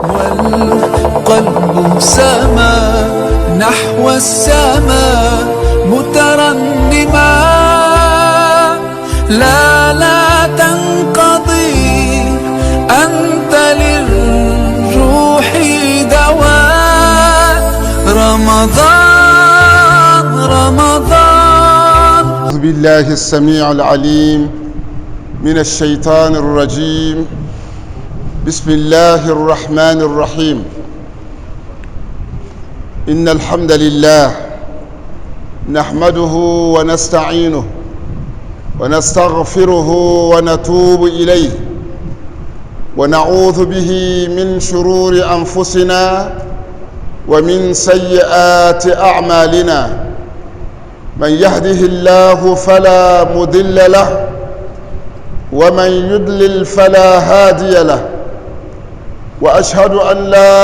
والقلب سما نحو السماء مترنما، لا تنقضي أنت للروح دواء. رمضان رمضان. أعوذ بالله السميع العليم من الشيطان الرجيم. بسم الله الرحمن الرحيم. إن الحمد لله نحمده ونستعينه ونستغفره ونتوب إليه، ونعوذ به من شرور أنفسنا ومن سيئات أعمالنا. من يهده الله فلا مضل له، ومن يضلل فلا هادي له. وأشهد أن لا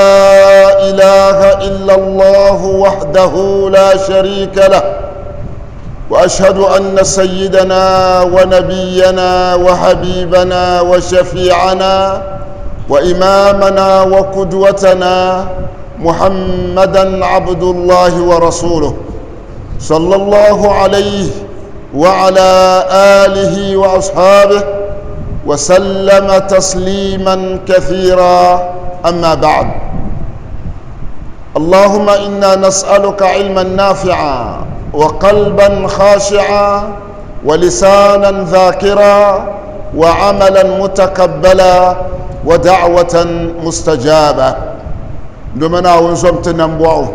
إله إلا الله وحده لا شريك له، وأشهد أن سيدنا ونبينا وحبيبنا وشفيعنا وإمامنا وقدوتنا محمدًا عبد الله ورسوله، صلى الله عليه وعلى آله وأصحابه وسلم تسليما كثيرا. أما بعد، اللهم إنا نسألك علما نافعا وقلبا خاشعا ولسانا ذاكرا وعملا متقبلا ودعوة مستجابة. دمنا ونزمت نمبوعو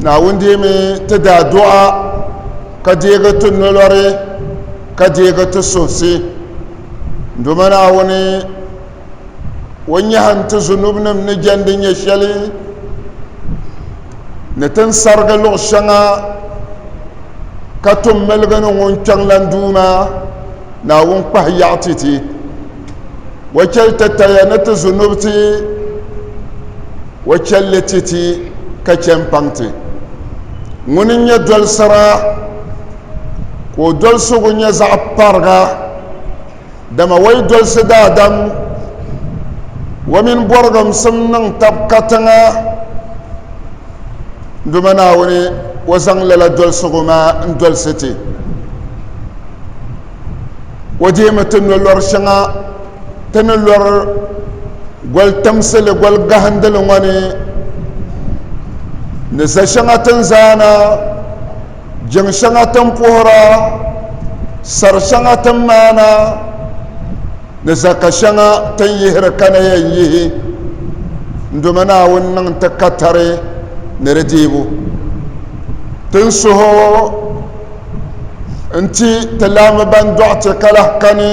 ناوندي مي تدا دعاء كديغة نلوري كديغة سوسي. دمنا وني ونيهان تزنوبنا من جندين يشالي نتن سرغلو شنا كتم ملغنو ونچن لندوما ناون قهياتي وكل تتيانت زنوبتي وكل تتي كچن پانتي منين دول سرا ko dol sugu nya za parga dama way dol sada dam wa min borgam samnan tabkatanga ndumana woni wazang lala dol sugu ma dol seti waje matan lor shanga tan lor gol tamsel gol gahandal ngani ne sa shanga tanzana jeng shanga tampora sar shanga tamana ne zaka shanga tan yihra kana yayi ndumana wannan takatare ne redibu tan soho anti talama ban du'ta kala kani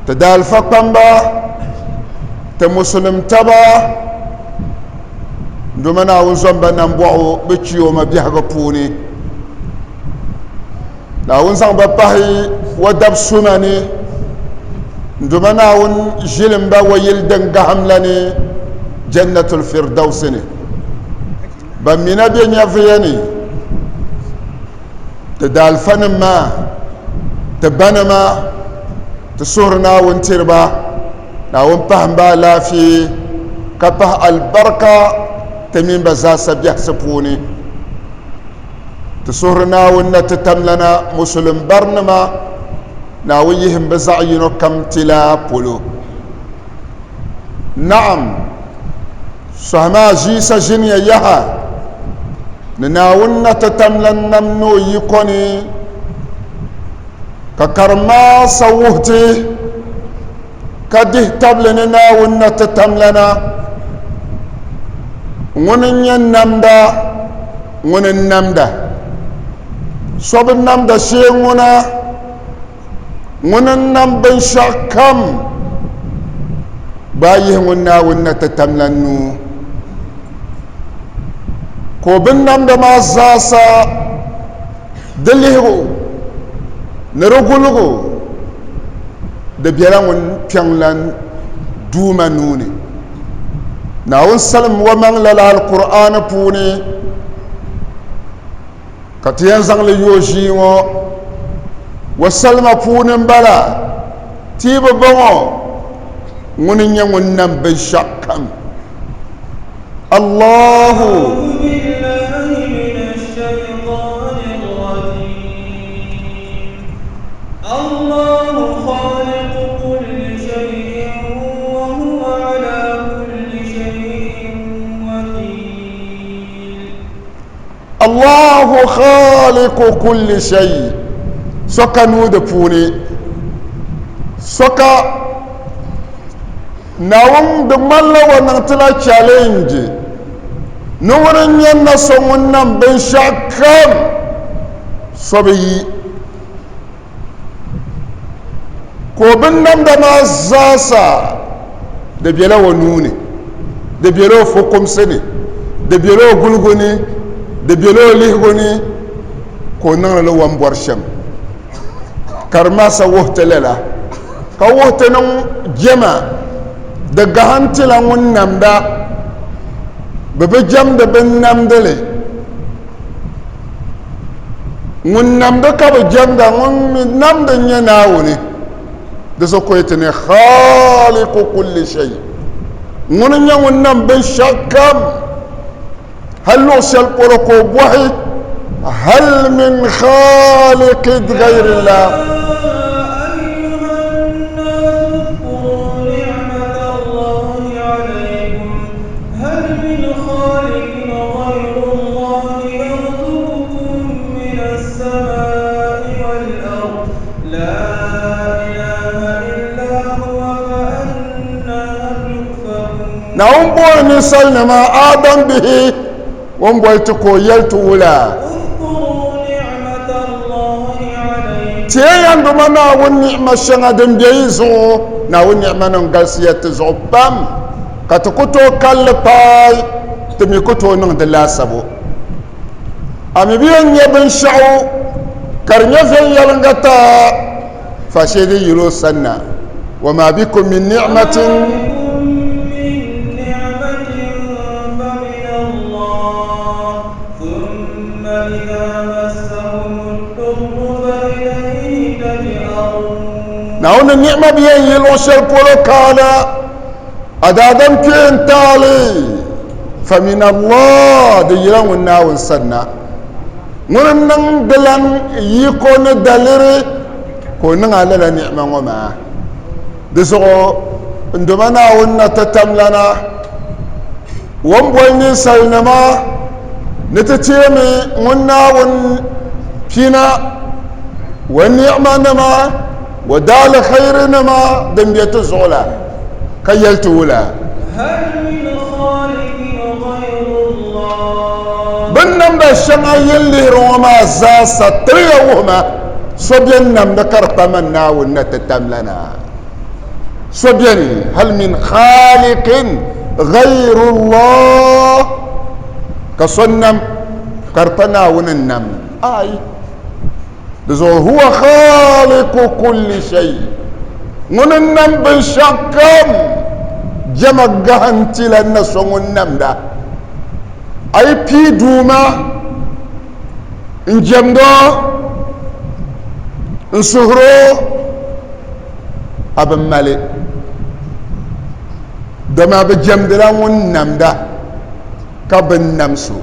tadal faqamba ta muslim taba ndumana won zomba nan bo be ciyo ma biya ga puni na wun sang ba pahi wa dab sumani ndumana wun jilim ba wayil danga hamlani jannatul firdausi ba mina be nyafiyani ta dalfan ma ta banama ta surna wun tirba na wun pahamba lafi ka pah albarka ta min ba za sabiya sapuni تسورنا ونتتملنا مسلم برنما ناويهم بزعينو كم تلا بولو. نعم سهما جيسا جنيا يها نناونا تتملنا منو يكوني ككرما سوهتي كده تبلنا ونتتملنا ونن نمدا ونن نمدا sobin nam da shenguna munan nam ban shakam bayi hunna wunna tatamlannu ko bin nam da ma zasa dalihu narugulugo da biyaran pyanglan duma nuni na wun salam wa man lala alquran puni katiyan zangle yoji wo wa salma punin bala tiba bongo ŋuni nyɛ ŋun nam binshɛɣu kam Allahu Allahu khaliqu kulli shay soka nuudi puuni soka nawum di ŋmanila wa niŋ ti la challenge ni wuni nyɛ na so ŋun nam binshɛɣu kam so bi yi ko bin namda maa zaasa di biɛla o nuuni di biɛla o fukumsi ni di biɛla o guligu ni di biɛla o lihigu ni ka o niŋli li wambɔri shɛm ka di maasa wuhiti lala ka wuhiti niŋ jɛma di gahanti la ŋun namda bi bi jɛmdi bin namdili ŋun namdi ka bi jɛmda ŋun namdi nyɛ Naawuni di so ko yɛti ni khaliqu kulli shay ŋuni nyɛ ŋun nam binshɛɣu kam hal luɣu shɛli polo ka o bɔhi hal min khaliqi gayrillah na ŋun bɔli ninsali nima Adam bihi ŋun bɔli ti ka o yɛli ti wula tiɛ yɛnduma Naawuni ni'ima shɛŋa din bɛ yi zuɣu Naawuni ni'ima nim galisiya ti zuɣu pam ka ti ku tooi kalli paai ti mi ku tooi niŋ di laasabu a mi bi yɛn nyɛ binshɛɣu ka di nyɛ viɛnyɛlinga ta fa shee di yili o sanna wa ma bikum min ni'matin Naawuni ni'ima bi yɛn yili o shɛli polo kaana a daadam kpeen taali fa min Allah di yila ŋun Naawuni sanna ŋuni niŋ dilan yiko ni daliri ka o niŋ a lala ni'ima ŋɔ maa di zuɣu n doma Naawuni na ti tam lana wan bɔli ninsali nima ni ti teemi ŋun Naawuni pina wa ni'ima nima wa daali khayri nima din bɛ ti zuɣu la ka yɛli ti wula bin namda shɛŋa yin lihiri ŋɔ maa zaasa tiliya wuhuma so biɛni namdi ka di kpaman Naawuni na ti tam lana so biɛni hal min khaliqin ghayrullah ka so nam ka di pa Naawuni nam ai di zuɣu huwa khaliqu kulli shay ŋuni nam binshɛɣu kam jɛma gahanti la na so ŋun namda a yi pii duuma n jɛmdo n suhuro a bi mali dama bi jɛmdila ŋun namda ka bin namso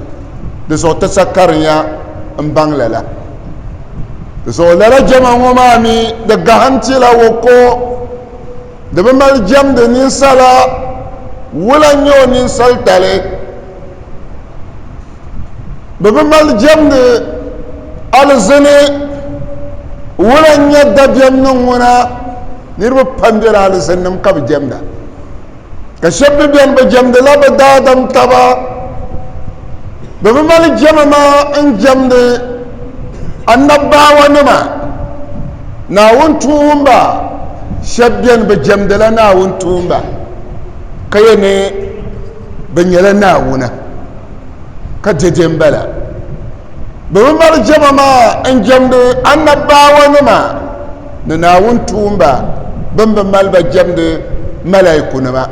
di zuɣu ti sa karinya n baŋ lala di zuɣu lala jɛma ŋɔ maa mi di gahanti la wo ko di bi mali jɛmdi ninsala wula nyɛ o ninsali tali bi bi mali jɛmdi alizini wula nyɛ dabiɛm niŋ ŋuna niriba pam bɛla alizini nim ka bi jɛmda ka shɛba bi bɛni bi jɛmdila bi daadam taba bi bi mali jɛma maa n jɛmdi annabawa nima Naawuni tuumba shɛba bɛni bi jɛmdila Naawuni tuumba ka yɛ ni bi nyɛla Naawuna ka dede n bala bi bi mali jɛma maa n jɛmdi annabawa nima ni Naawuni tuumba bin bi mali ba jɛmdi malaiku nima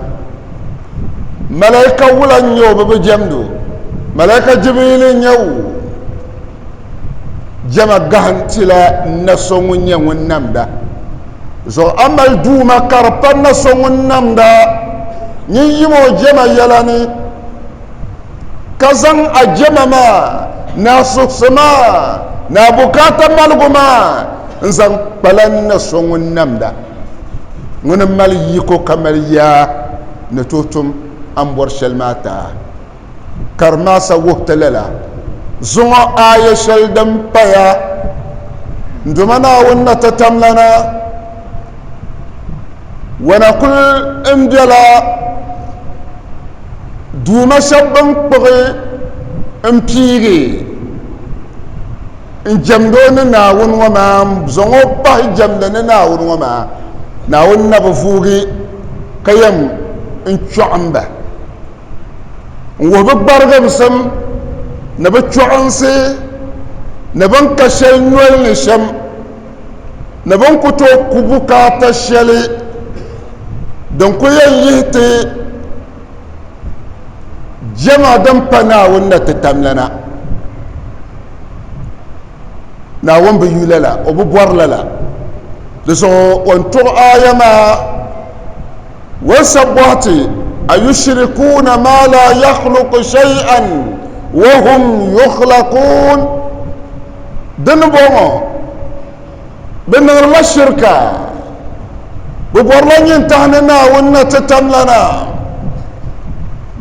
malaika wula n nyɛ o bi bi jɛmdi malaika Jibril n nyɛ o jɛma gahanti la na so ŋun nyɛ ŋun namda zo amal duma karpanna songun namda ni yimo jema yalani kazan ajema ma na suksuma na bukata malguma nzan balanna songun namda ngona mal yiko kamariya na totum ambor shalmata karma sa wuhtalala zunga aya shaldam paya ndumana wonna tatamlana wana kul imjala duma shabban kpagi impigi njamdo ni nawun wama zongo pahi jamda ni nawun wama nawun nabufugi kayam nchuamba nwobi gbarga bisam nabi chuansi nabin kashel nol ni sham nabin kuto kubuka ta shali don kuyan yihti jama dan panawun na tatamlana nawun bi yulala obu bwarlala liso wanto ayama wasabwati ayushrikuna ma la yakhluqu shay'an wa hum yukhlaqun dan bongo benar la shirka bu borlan yin tahnana wonna tatamlana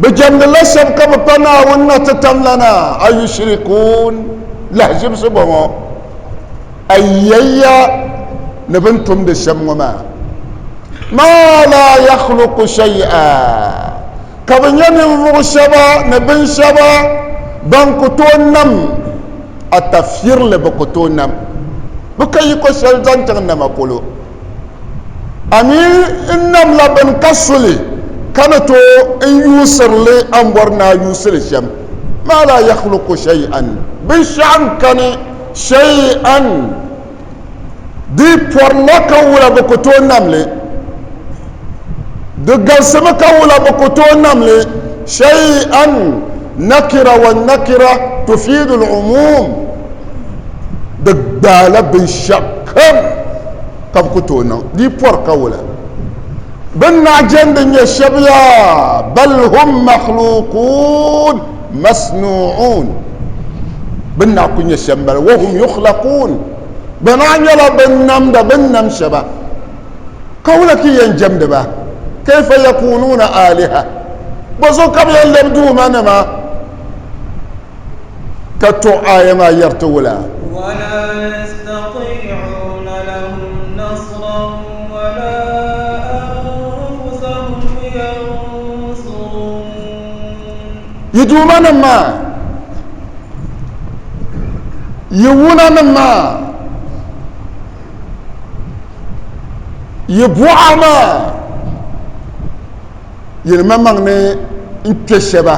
بجمد الله سبك بطنا ونا تتملنا أيشركون لهجب سبما أييا نبنتم دشم وما ما لا يخلق شيئا كبنيان الشبا نبن شبا بانكتون نم التفسير لبكتون نم بكي يكسل زنتر نم أقولو أمي إنم لبن كسلي كانت إن يوصل لي أمورنا يوصل الشم ما لا يخلق شيئا بشأن كان شيئا دي بورلك ولا بكتون نملي دي قلسمك ولا بكتون نملي شيئا نكرة والنكرة تفيد العموم دي دالة بشكل كم كتون دي بورك ولا بنا جند يشبيا بل هم مخلوقون مصنوعون بنا كن يشبل وهم يخلقون بنا يلا بنام ده بنام شبا قولك ينجم ده كيف يكونون آلهة بزو كم يلبدو منما كتو آية ما يرتولا ولا يستطيعون لهم نصرا ولا يدومنا ما يونا ما يبوع ما ينممغني انكشبا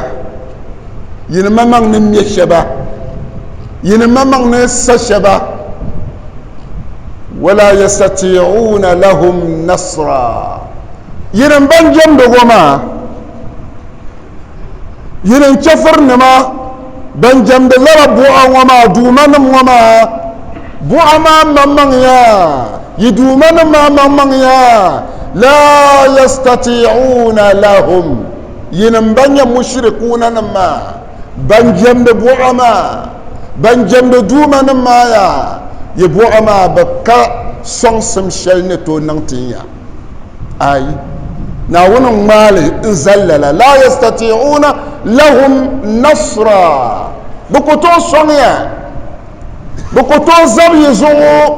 ينممغني ميشبا ينممغني سشبا ولا يستطيعون لهم نصرا ينبنجم دوما ينن كفر نما بنجم دلرا بوعا وما دومن وما بوعا ما ممن يا يدومن ما ممن يا لا يستطيعون لهم ينن بنيا مشركون نما بنجم بوعا ما بنجم دومن ما يا يبوعا ما بكا صنصم شلنتو ننتيا اي ناون مالي انزلل لا يستطيعون لهم نصرا بكتو صنيا بكتو زبي زو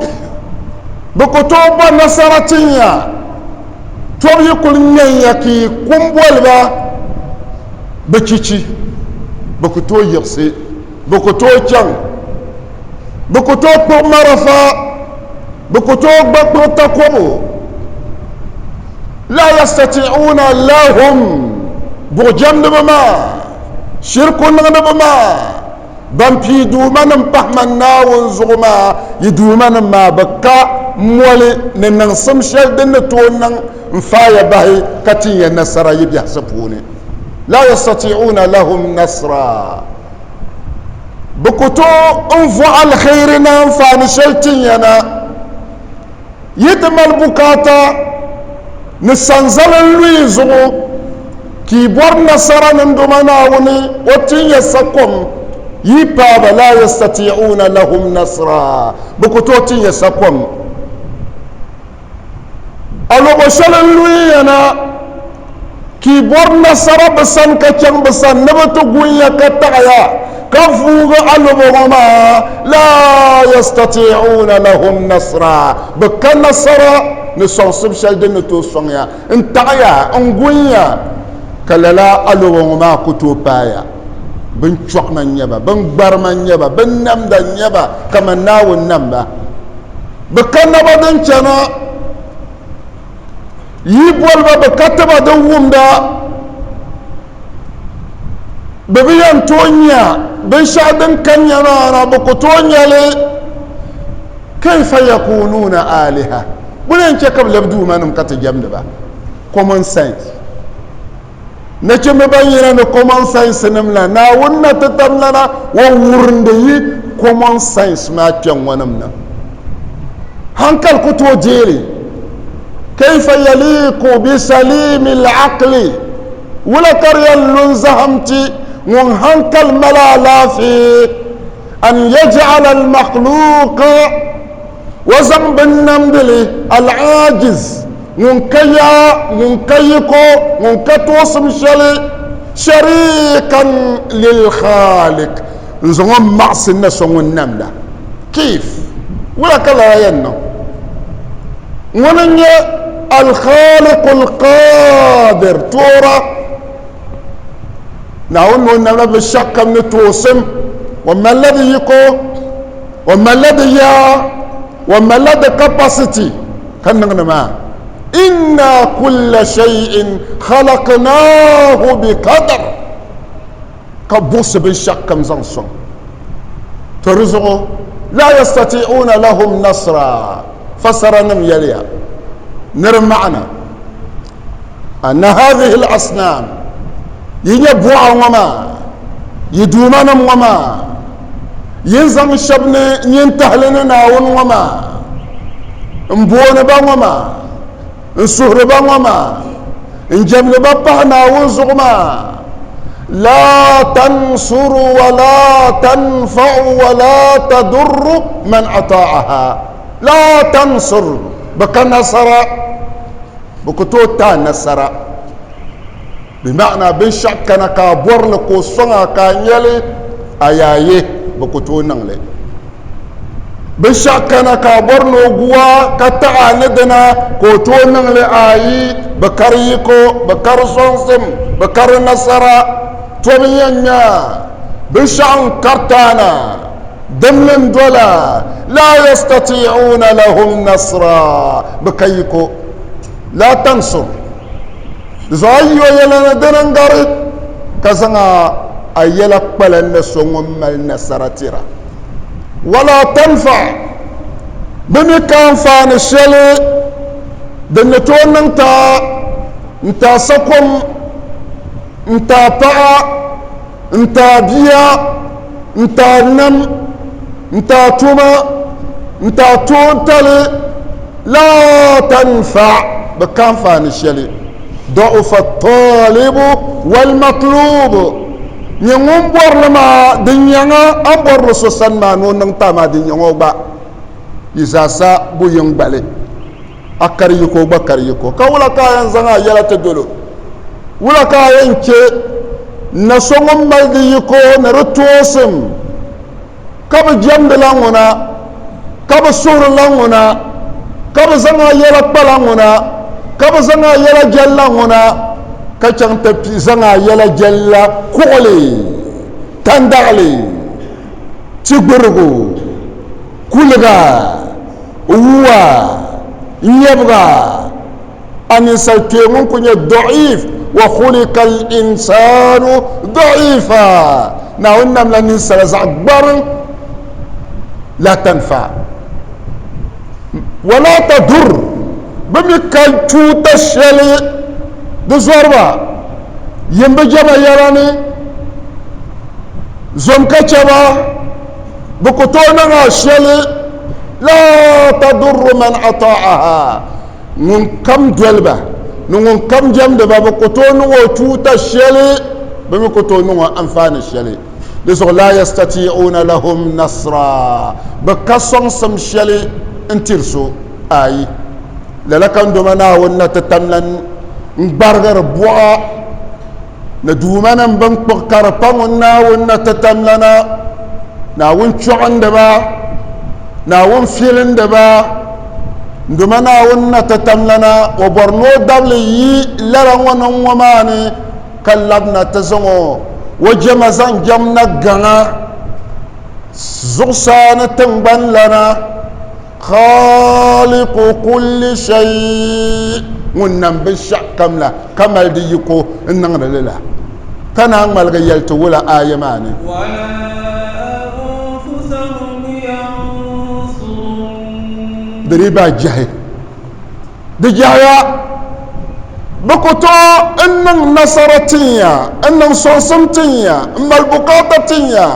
بكتو بنصرتيا توبي كل نياكي كومبولبا بكيتشي بكتو يرسي بكتو جان بكتو مرفا بكتو بكتو تكوبو لا يستطيعون لهم بوجم نبما شرك نبما بامبي دوما نمبحمنا ونزغما يدوما ما بكا مولي ننصم شل دن تونن مفايا باهي كتي النصر يبي يحسبوني لا يستطيعون لهم نصرا بكتو انفع الخيرنا فانشلتينا yitmal bukata ni sanzalan luizu ki bor nasara nan dumana wani watin ya sakom yi pa ba la yastati'una lahum nasra bukutotin ya sakom alobo shalan luiyana ki bor nasara bisan ka can bisan nabatu gunya ka ta'aya ka fuga alobo ma la yastati'una lahum nasra bukan nasara ni sonsib shal din to sonya in ta'aya in gunya kalala alobo ma kuto paya bin chokman nyaba bin barman nyaba bin namda nyaba kama nawun namba bukan nabadin cana yi bolba ba kataba da wumda babiyan tonya bin shadin kanya na ba ku tonya le kaifa yakununa aliha bulen ke kam labdu manum kata jamda ba common sense na ce me bayyana no common sense namla na wunna tatamlana wa wurnde yi common sense ma kyan wannan nan hankal ku to jere كيف يليق بسليم العقل ولا كريال زهمتي منهنك الملالا في أن يجعل المخلوق وزنب النمدل العاجز منكيكو منكتوسم شريكا للخالق نزغم معصي الناس النملة كيف ولا كلا ينو ونني الخالق القادر تورا نعون نمنا بالشك من توسم وما الذي يكو وما الذي يا وما الذي capacity كان نغنما إنا كل شيء خلقناه بقدر كبوس بالشك مزنصن ترزقوا لا يستطيعون لهم نصرا فسرنا يليها نرم معنا أن هذه الأصنام ينبوع وما يدومنا وما ينزم الشبن ينتهلنا وما نبون وما نسهر وما نجمل بابنا ونزغما لا تنصر ولا تنفع ولا تضر من أطاعها لا تنصر بك نصر بكتوتا نصر بمعنى بشك نكابور لكوسونا كان يلي ayaye ba ku to nan le bin shakka na ka borno guwa ka ta anadana ko to nan le ayi bakar yiko bakar sonsim bakar nasara to biyanya bin shan kartana damlan dola la yastati'una lahum nasra bakayiko la tansur zayo yalana danan gari kazanga ayela kpalan na songon mal nasaratira wala tanfa bimi kan fa na shele da na to nan ta nta sakom nta pa nta biya nta nam nta tuma nta tontale la tanfa bakan fa na shele ضعف الطالب والمطلوب ñengum borlema de ñanga abor so sanma no nang tama de ñango ba isasa bu yeng bale akar yiko bakar yiko ka wala ka yan zanga yala te dolo wala ka yan ke na songom mal de yiko na rotosem ka ba jambe langona ka ba suru langona ka ba zanga yala palangona ka ba zanga yala jallangona kacang tepi zanga yala jalla kole tandale cigurgu kulga uwa yabga an salkemun kunya da'if wa khuliqa al-insanu da'ifa na wannan lan salazakbar la tanfa wala tadur bimikal tutashali de zorba yembe jaba yarani zomka chaba bukuto na shele لا تضر من أطاعها من كم جلبة من كم جمد بكتون وتوت الشلي بمكتون وأنفان الشلي لذلك لا يستطيعون لهم نصرا بكسون سم شلي انترسو أي لكن دمنا ونتتملن برغر بوا ندومنا بنقر بمنا ونتتملنا ناون شعن دبا ناون فيلن دبا ندومنا ونتتملنا وبرنو دبلي لرا ونموماني كلبنا تزمو وجمزان جمنا غنا زغسان تنبن لنا خالق كل شيء ونم بالشع كملا كمل ديكو النغر لله كان عمل غيالت ولا آية ماني ولا أنفسهم ينصرون دريبا جهي دي جهيا بكتو انن نصرتيا انن صوصمتيا اما البقاطتيا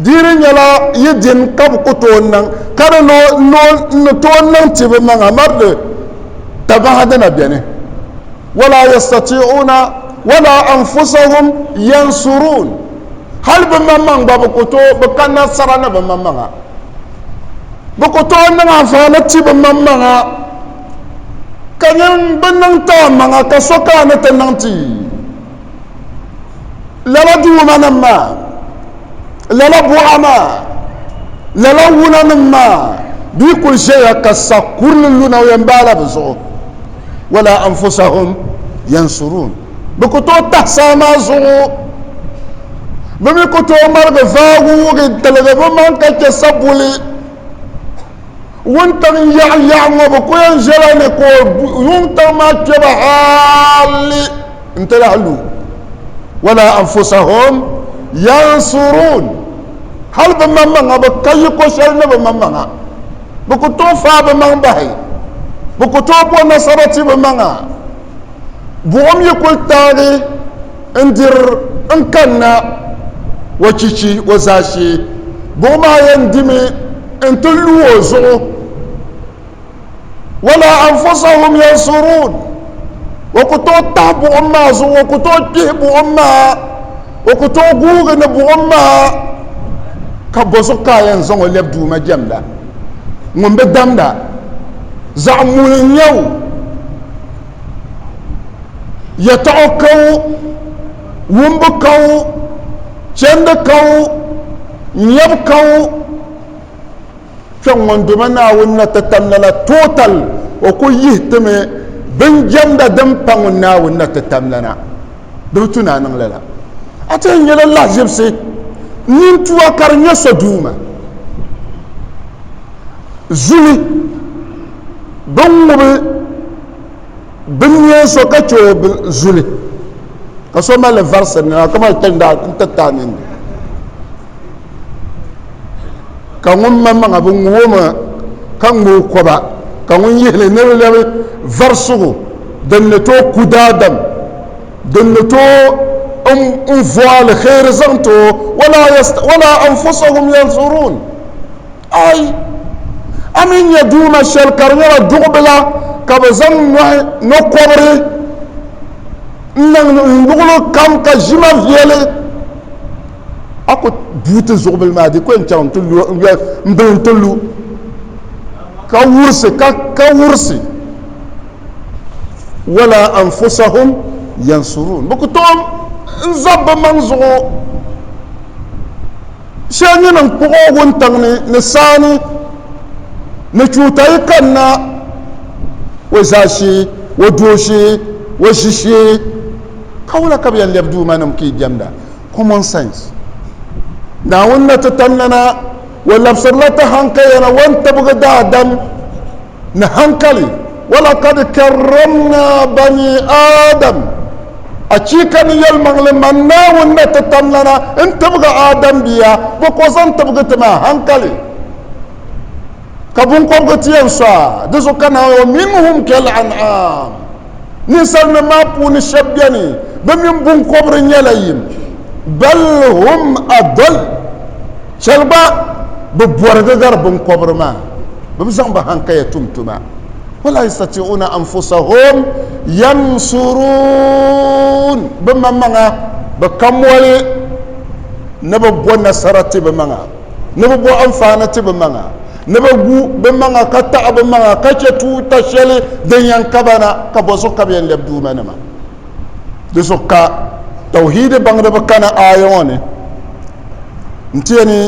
ديرين يلا يدين كب كتونن كارنو نتونن تيب من امر تبعدنا بينه ولا يستطيعون ولا انفسهم ينصرون هل بمن باب كتو بكن نصرنا بمن بكتو ان عفانتي بمن كان بنن تامن كسوكا نتننتي لا دو منما لا بوعما لا ونما بكل شيء كسا كل لنا وينبالا بزو ولا انفسهم ينصرون بكتو تحساما زو بمكتو مرغ فاغو تلغب من كسبولي وانت يعيع وبكوين جلاني كو ينت ما كبحالي انت لهلو ولا انفسهم ينصرون هل بممنا بكي كوشلنا بممنا بكتو فا بمن بهي بكتو بو نصرتي بمنا بوم يقول تاري اندر انكنا وشيشي وزاشي بوما يندمي انت اللوزو ولا انفسهم ينصرون وكتو تابو اما زو وكتو تيبو اما وكتو غوغن بو اما كبوسو كاين زون لبدو ما جمدا من بدمدا زعمون يو يتعكو ومبكو چندكو يبكو كم من دمنا ونا تتملنا توتال وكل يهتم بنجمد دم بنا ونا تتملنا دوتنا نغللا أتين يلا الله جبسي ننتوا كرنيا صدوما زولي بمب بنيا سوكاتشو زولي كسوما الفرسنا كما تندا انت تانين كون ماما ابو وما كان مو كوبا كون يهل نرل فرسو دنتو كودادم دنتو فوال خير زنتو ولا انفسهم ينصرون اي امين يدوم الشلكر يرى دغبلا كبزن نقبري نقولوا كم كجما فيلي اكو بوت زغب المادي كوين تاون تلو مبن تلو كورسي ولا انفسهم ينصرون بكتوم نزب منزغو شاني نقوغو ونتغني نساني نشوتاي كنا وزاشي ودوشي وشيشي كولا كبيان يبدو ما نمكي جمدا common sense ناونا تتننا ولا بصرلتا هنكينا وانت بغدا دم نهنكلي ولقد كرمنا بني آدم أشيكا يلمغ لمن ناونا تتننا انت بغا آدم بيا بقوزان تبغى تما هنكلي كبون قبغتي ينسى دزو كان ومنهم كالعنعام نسالنا ما بون الشبياني بمن بون قبر نيلايم بل هم أضل شلبا ببورد بون قبر ما بمزان بهانكا يتمتما ولا يستطيعون أنفسهم ينصرون بممنا بكمولي نبو نصرتي بمنا نبو أنفانتي بمنا نبو بمنا كتا بمنا كتشتو تشلي دنيان كبانا كبوزو كبين لبدو منما دسوكا توحيد بكنا آيوني انتيني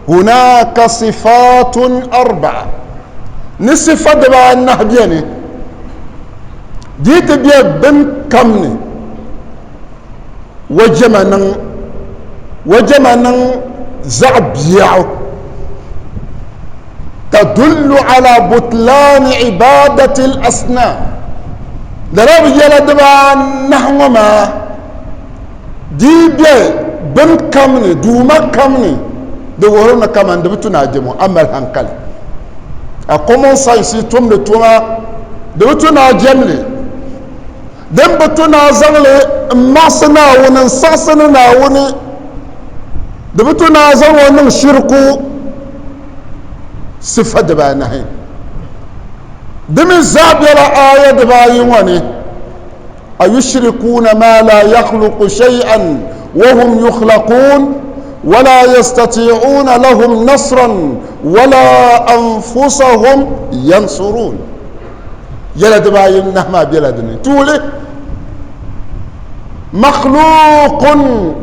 هناك صفات أربعة نصفة دبا النهبيني ديت بيا بن كمني وجمنا زعبيعو تدل على بطلان عبادة الأصنام دراب يلا دبا نحوما دي بيا بن كمني دوما كمني دورنا كمان دبتنا جمو أمل هنكال أقومون سايسي توم لتوما دبتنا جملي دبتنا زغلي ماسنا وننساسنا وني دبتنا زغلي ونشركو صفة دبانا هين دمي زاب يلا آية دبايواني أيشركون ما لا يخلق شيئا وهم يخلقون ولا يستطيعون لهم نصرا ولا أنفسهم ينصرون يلد باين نهما بيلدني تولي مخلوق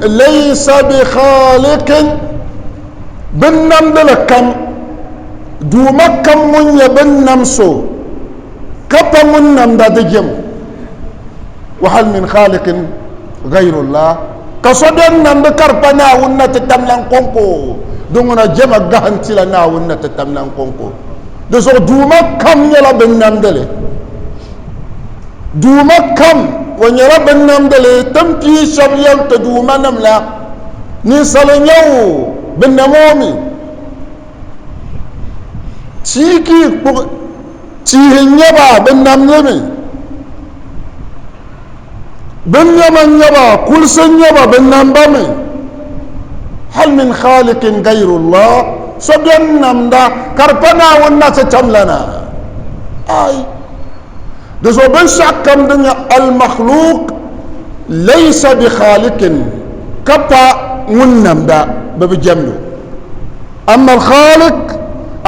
ليس بخالق بنم دلكم دومكم من يبنم سو كبا منم دادجم وهل من خالق غير الله كسودن نم بكربنا ونا تتملن كونكو دوننا جما غانتي لنا ونا تتملن كونكو دسو دوما كم يلا بنام دله دوما كم ونيرا بنام دله تمتي شبيان تدوما نملا ني سالنيو بنامومي تيكي تيهنيبا بنام نمي بنيامن يبا كل سن يبا بنامبامي هل من خالق غير الله سبيان نمدا كربنا والناس تملنا اي دزو بن شكم دنيا المخلوق ليس بخالق كبا ونمدا ببجملو اما الخالق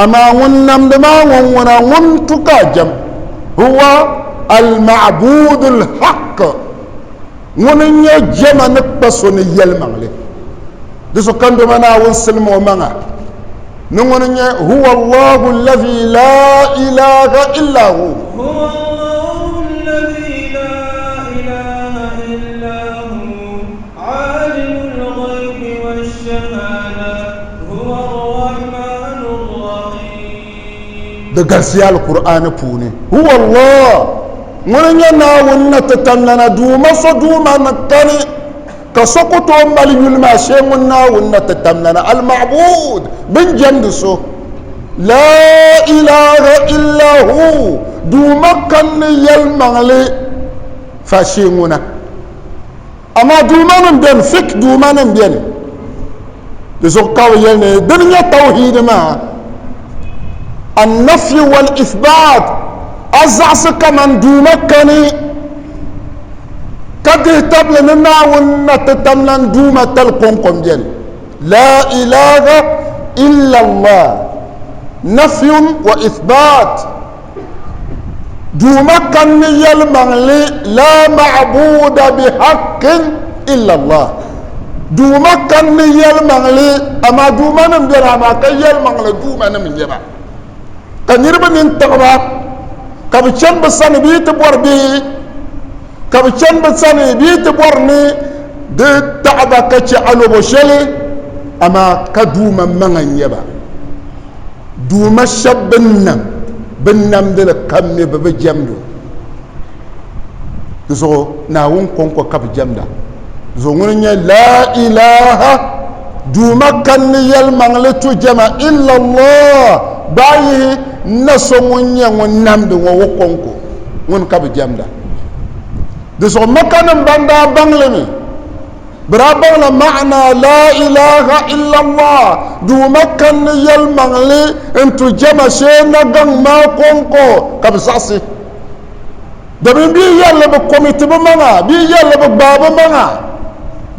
اما ونمدا ما ونا ونتكاجم هو المعبود الحق ونني جمع نقصني يلمغلي دسو كان بمنا ونسلم ومنا نونني هو الله الذي لا اله الا هو هو الله الذي لا اله الا هو عالم الغيب والشهاده هو الرحمن الرحيم دغسيا القران بوني هو الله ونني ناونا تتملنا دوما صدوما نكني كسقطو مالي يلما شيمنا ونا تتملنا المعبود بن جندسو لا اله الا هو دوما كن يلمغلي فاشيمنا اما دوما نبن فك دوما نبن لزقاو يلني دنيا توحيد ما النفي والاثبات أزعس كمان دومكني كده تبلنا ونتتملن دومة تلقونكم جن لا إله إلا الله نفي وإثبات دومكني يلمغلي لا معبود بحق إلا الله دومكني يلمغلي أما دوما نمجرى ما كي يلمغلي دوما نمجرى كان يربن انتقبا كابتشان بساني بيت بوربي كابتشان بساني بيت بورني دي تعبا كتش علو بوشلي اما كدوما مغن يبا دوما شبنا بنام دل كمي ببجمدو زو ناون كونكو كاب جمدا زو نغني لا اله دوما كان يلمغلتو جما الا الله باي نسونيا ونامدو ووكونكو ون كاب جمدا دسو مكان باندا بانلمي برابنا معنى لا إله إلا الله دو مكان يلمغلي انتو جمع شينا غن ما كونكو كبساسي دمين بي يلا بكوميتي بمانا بي يلا ببابا مانا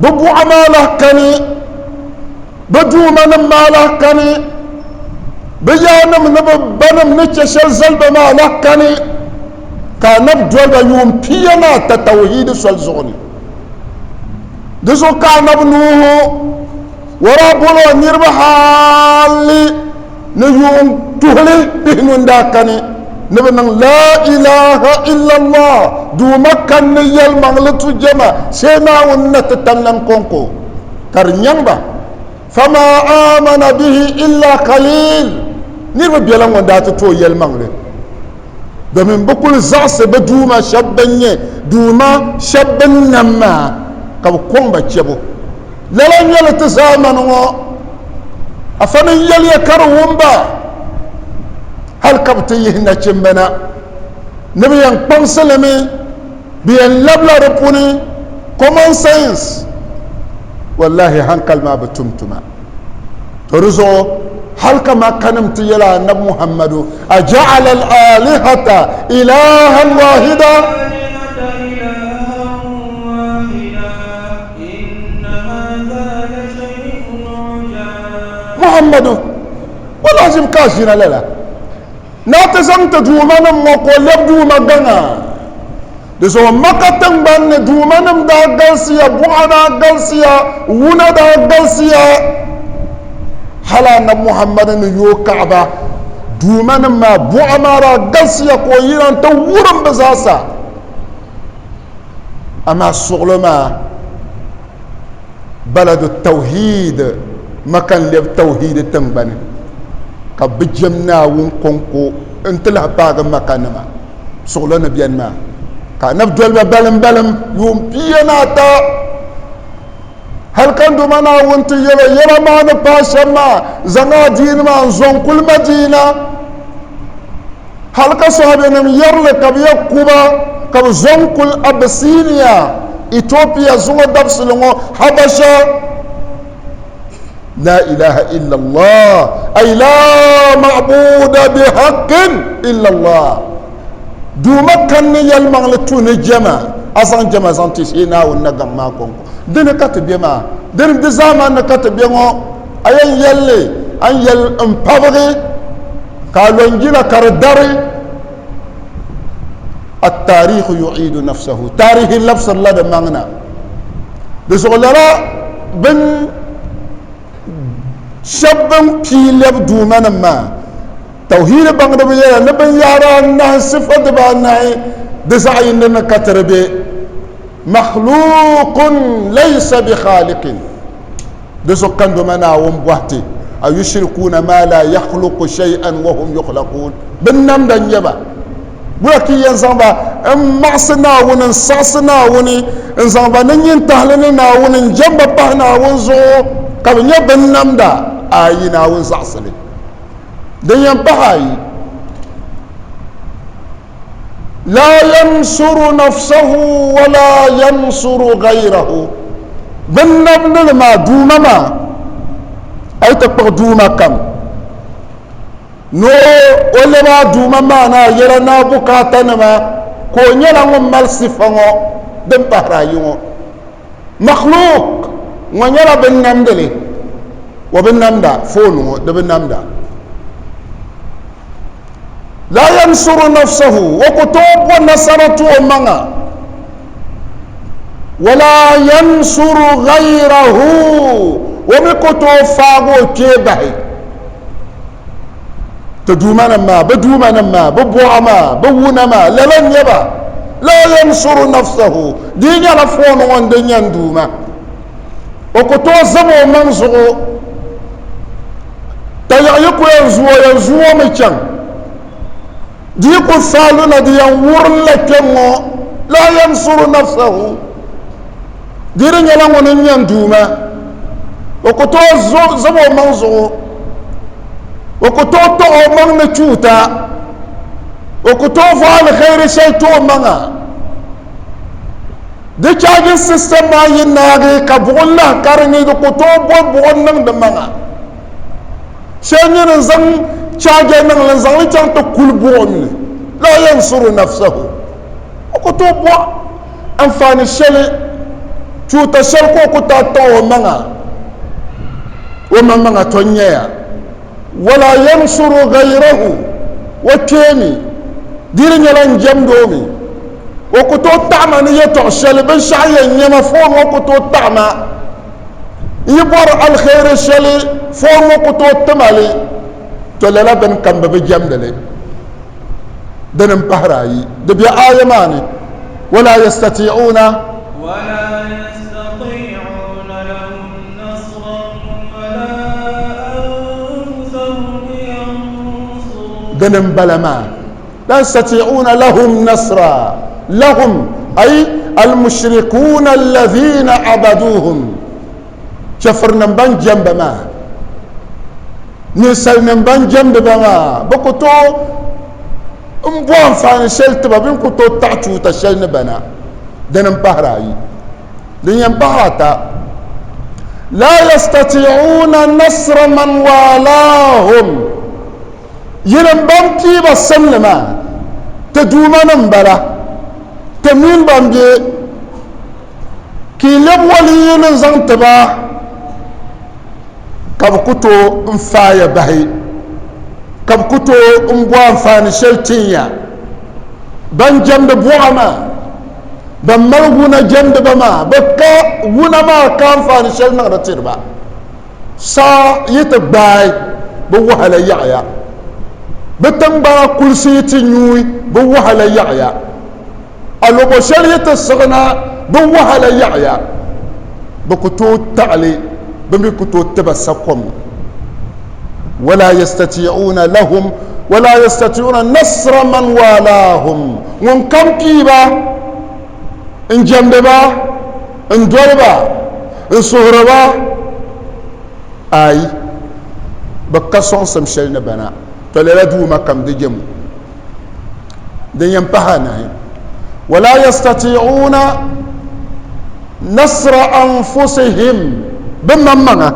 ببو عماله كاني بدو من ماله كاني بيانم نبنم نتشل زلب ماله كاني كانب دول يوم بينا تتوحيد سوالزغني دسو كانب نوه ورابولو نيربحالي نيوم تهلي بهنون داكاني نبنن لا إله إلا الله دو مكان نيال مغلطو جمع سينا ونت تنن كونكو كرنيانبا فما آمن به إلا قليل نيرب بيلان وندات تو يال مغلط دمين بكل زعس بدوما شبني دوما شبن نما كاب كومبا تشبو لا نيال تزامن أفن يال يكرهمبا هل كبتيه نجمنا نبي ينقم سلمي بين لبلا ربوني common sense والله هنكل ما بتمتما ترزو هل كما كنمت يلا نب محمد أجعل الآلهة إلها واحدا محمد ولازم كاشنا لا ناتزم تدومنا مقولب دوما غنا دسو مكتن بان دومنا دا غلسيا بوعدا غلسيا ونا دا غلسيا حلا محمد يو كعبه دومنا ما بوعمارا غلسيا كو يران تو ورم بزاسا اما سغلما بلد التوحيد مكان للتوحيد تنبني كبجمنا ونكونكو انت له باغ مكانما سولنا بيان ما كان نبدل بلم يوم بينا تا هل كان دومنا وانت يلا ما نباشما زنا دين ما زون كل مدينه هل كصحابنا يرل كبيا كوبا كب زون كل ابسينيا ايثيوبيا زون دبسلو حبشه لا إله إلا الله أي لا معبود بحق إلا الله دو مكان يلمغ لتون الجمع أصلا جمع سانتيسينا ونقم ما كونكو دين كاتب يما دين دزامان كاتب يما أين يلي أن يل امبابغي قالوا انجيلا كارداري التاريخ يعيد نفسه تاريخ اللفظ الله مغنى دسوغلرا بن شبن بيلب دومنا ما توحيد بانغ دبيا نبن يارا نه صفه بانه دزاين لنا كتربي مخلوق ليس بخالق دسو كان دومنا وم بوحتي او يشركون ما لا يخلق شيئا وهم يخلقون بنم دن يبا بوكي ينزamba معصنا ونن صاصنا وني انزamba نين تهلنا ونن جنب بحنا ونزو كابنيا بنم دا آينا ونزعصلي دنيا بحاي لا ينصر نفسه ولا ينصر غيره بنم لما دومما أي تقبض دوما كم no ole ba duma mana yera na bukata na ma ko nyala ngom mal sifango dem bahrayo makhluq ngonyala ben namdele wa ben namda fonu de ben namda la yansuru nafsahu wa kutub wa nasaratu manga wala yansuru ghayrahu wa bikutu fago kebahi تدومنا ما بدومنا ما ببوع ما بونا ما للن يبا لا ينصر نفسه دين يلفون وان دين يندوما وكتو زمو منزغو تيعيكو ينزو ميشان ديكو سالونا دي ينور لكمو لا ينصر نفسه دين يلفون وان يندوما وكتو زمو منزغو وكتوتو من نشوتا وكتوفو على خير شيء تو منا de charging system ma yinnaage ka bugulla karni do ko to bo bugon nang de manga shenyen zang charge nang lan zang chang to kul bugon la yansuru nafsahu ko to bo amfani shele chuta shel ko ta to manga o manga to nya wala yansuru ghayrahu wa kemi dirnya lan jamdomi وكتو تعمى نيتو الشلي بن شعيا ينفون وكتو تعمى يبور الخير الشلي فون وكتو تمالي تولى بن كم بجمدلي دنم بحراي دبي آيماني ولا يستطيعون لهم نصرا ولا أنفسهم ينصرون دنم بلما لا يستطيعون لهم نصرا لهم أي المشركون الذين عبدوهم شفرنا بان جنب ما نسلنا بان جنب ما بكتو امبوان فان شلت بابين كتو تعشو تشلنا بنا دنم بهراي دنيم بهاتا لا يستطيعون نصر من والاهم ينم بان كيبا سلما تدوما نمبرا تمين بامبي كي لبولين زنتبا كبكتو انفايا بهي كبكتو انبوان فاني شلتينيا بان جنب بوعما بمرغونا جنب بما بكا ونما كان فاني شلنا رتربا سا يتباي بوحلا يعيا بتنبا كرسيتي نيوي بوحلا يعيا ألو بشرية الصغنى بوهلا يعيا بكتو تعلي بمكتو تبسكم ولا يستطيعون لهم ولا يستطيعون نصر من والاهم من كم كيبا ان جنبا ان دوربا ان صهربا اي بكسون سمشلنا بنا تولى دوما كم دي جم دي ينبهانا ولا يستطيعون نصر أنفسهم بممنا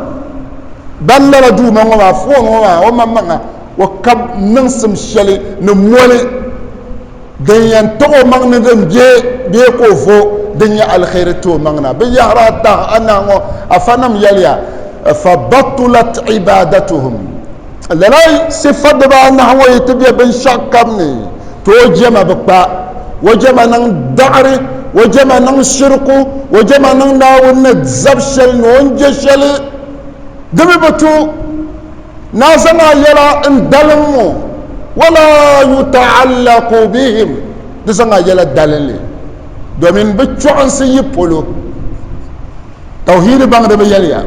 بل ردوا ما فون وممنا وكب ننسم شلي نمولي دنيا تو مغنا دنجي بيكو فو دنيا الخير تو مغنا بيهرا تا انا افنم يليا فبطلت عبادتهم لا صفه بان هو يتبي بن شكمني تو جما بقى وجمع نن دعري وجمع نن شركو وجمع نن ناون زبشل نونجشل دمي بتو نازنا يلا اندلمو ولا يتعلق بهم دسنا يلا دلل دومين بتشو ان سيبولو توحيد بان دبيليا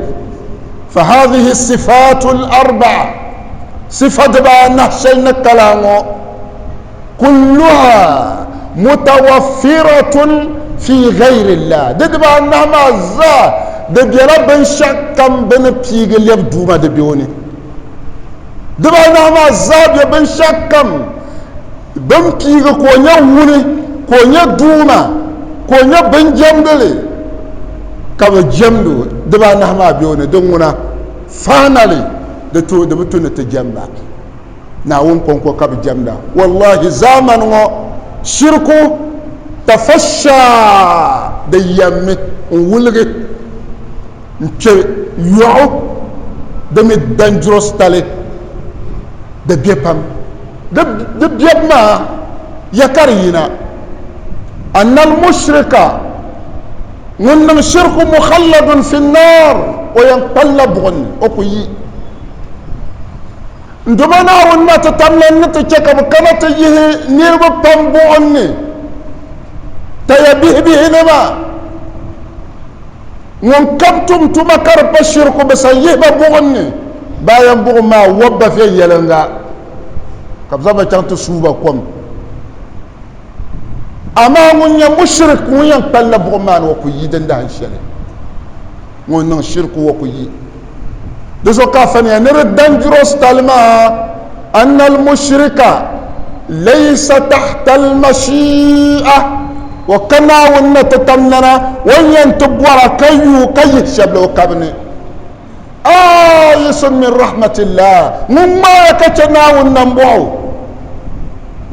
فهذه الصفات الاربع صفه بان نحشلنا كلامو كلها متوفرة في غير الله دبا انما زا دبيلا بن شكم بن بيغ يبدو ما دبيوني دبا انما زا بن شكم بن بيغ كونيا وني كونيا دوما كونيا بن جمدلي كما جمدو دبا انما بيوني دونغنا فانالي دتو دبتو نتجمبا ناون كونكو كاب جمدا والله زمان شركو تفشى ديامي ولغي نتشي يوعو دمي دانجروس تالي دبيبام دبيب ما يكارينا أن المشرك من الشرك مخلد في النار وينقلب غن أكوي ndumana wonna ta tamlan ta ceka kana ta yihe nirba pambo onni ta ya bihi nama ngon kaptum tuma karpa shirku basayi ba onni bayan bu ma wabba fe yelanga kabza ba tantu suba kom ama munya mushrik munya talla bu man wa ku yidan da hanshale ngon nan shirku wa ku yi دزو كافني نر دانجروس تالما أن المشرك ليس تحت المشيئة وكنا ونتتمننا وينتبورا كيو كي شبلو كابني يسن من رحمة الله مما يكتنا وننبوه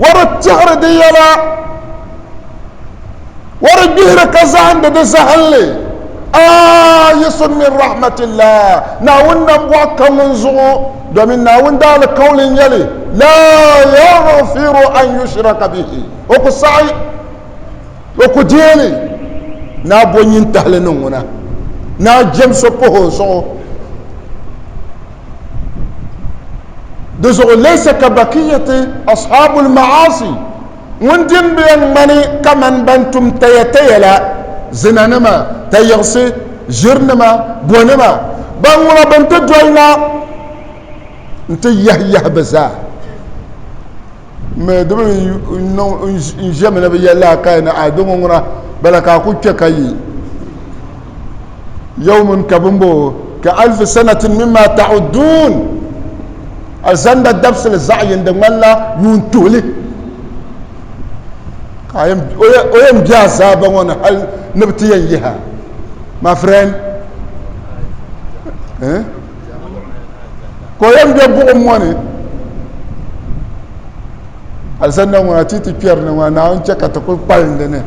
ورتهر ديلا ورجهر كزان دسهلي يسن من رحمة الله ناون نبوه كمنزو دومين ناون دال قول يلي لا يغفر أن يشرك به وكسعي وكجيلي نابو ينتهلنونا نا جيمس بوهوسو دزو ليس كبقية أصحاب المعاصي وندم بين مني كمن بنتم تيتيلا زنانما تيغسي جرنما بونما بانونا بنت دوينا انت يهيه بزا ما دبل نجمنا بيلا كاين ادمنا بلكا كوكاي يوم كبمبو كألف سنة مما تعدون الزند الدبس الزعي عندما ينتولي ويم جازا بوانا هل نبتين يها ما فرين كويم بيبو امواني الزند وانا تيتي بيرنا وانا انجا كتكون بالندنا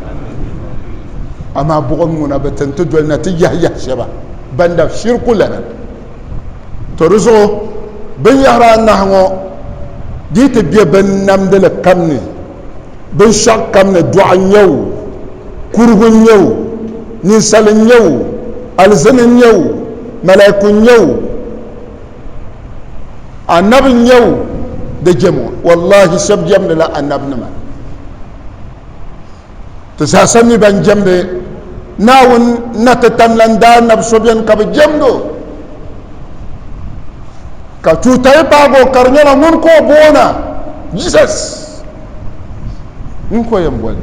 اما بغمونا بتنتجو النتيجة يحشبا بند شرك لنا ترزو بن يهرا نحو ديت بي بن نمدل كمني بن شاك كمني دعا نيو كرغ نيو نسال نيو الزن نيو ملاك نيو النبي نيو دي جمو والله سب جمد لا النبي نما تساسني بن جمد ناون نتتملن دار نبسوبين كب جمدو ka cutai pago karnyala mun ko bona Jesus mun ko yambol